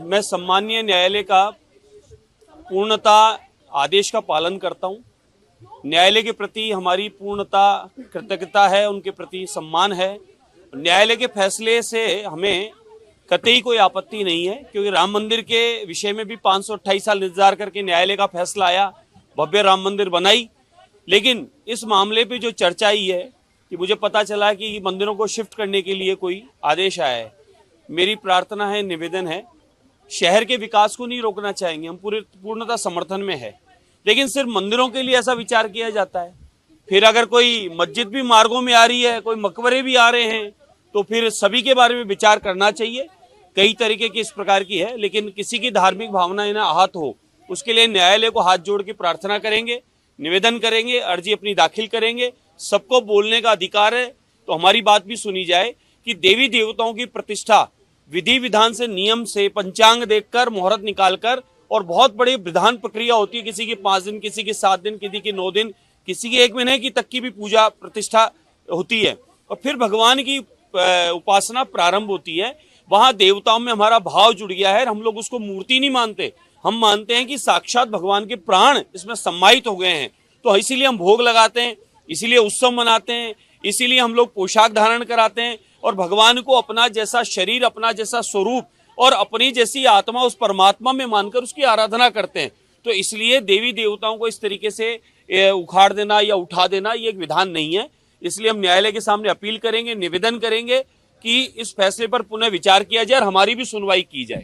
मैं सम्मानीय न्यायालय का पूर्णता आदेश का पालन करता हूं। न्यायालय के प्रति हमारी पूर्णता कृतज्ञता है, उनके प्रति सम्मान है। न्यायालय के फैसले से हमें कतई कोई आपत्ति नहीं है, क्योंकि राम मंदिर के विषय में भी 528 साल इंतजार करके न्यायालय का फैसला आया, भव्य राम मंदिर बनाई। लेकिन इस मामले पे जो चर्चा आई है कि मुझे पता चला कि मंदिरों को शिफ्ट करने के लिए कोई आदेश आया है। मेरी प्रार्थना है, निवेदन है, शहर के विकास को नहीं रोकना चाहेंगे, हम पूर्णतः समर्थन में है, लेकिन सिर्फ मंदिरों के लिए ऐसा विचार किया जाता है। फिर अगर कोई मस्जिद भी मार्गों में आ रही है, कोई मकबरे भी आ रहे हैं, तो फिर सभी के बारे में विचार करना चाहिए। कई तरीके की इस प्रकार की है, लेकिन किसी की धार्मिक भावनाएं ना आहत हो, उसके लिए न्यायालय को हाथ जोड़ के प्रार्थना करेंगे, निवेदन करेंगे, अर्जी अपनी दाखिल करेंगे। सबको बोलने का अधिकार है, तो हमारी बात भी सुनी जाए कि देवी देवताओं की प्रतिष्ठा विधि विधान से, नियम से, पंचांग देखकर, मुहूर्त निकालकर, और बहुत बड़ी विधान प्रक्रिया होती है। किसी की 5 दिन, किसी की 7 दिन, किसी की 9 दिन, किसी की 1 महीने की तक की भी पूजा प्रतिष्ठा होती है, और फिर भगवान की उपासना प्रारंभ होती है। वहां देवताओं में हमारा भाव जुड़ गया है। हम लोग उसको मूर्ति नहीं मानते, हम मानते हैं कि साक्षात भगवान के प्राण इसमें सम्मानित हो गए हैं। तो इसीलिए हम भोग लगाते हैं, इसीलिए उत्सव मनाते हैं, इसीलिए हम लोग पोशाक धारण कराते हैं, और भगवान को अपना जैसा शरीर, अपना जैसा स्वरूप और अपनी जैसी आत्मा उस परमात्मा में मानकर उसकी आराधना करते हैं। तो इसलिए देवी देवताओं को इस तरीके से उखाड़ देना या उठा देना ये एक विधान नहीं है। इसलिए हम न्यायालय के सामने अपील करेंगे, निवेदन करेंगे कि इस फैसले पर पुनः विचार किया जाए और हमारी भी सुनवाई की जाए।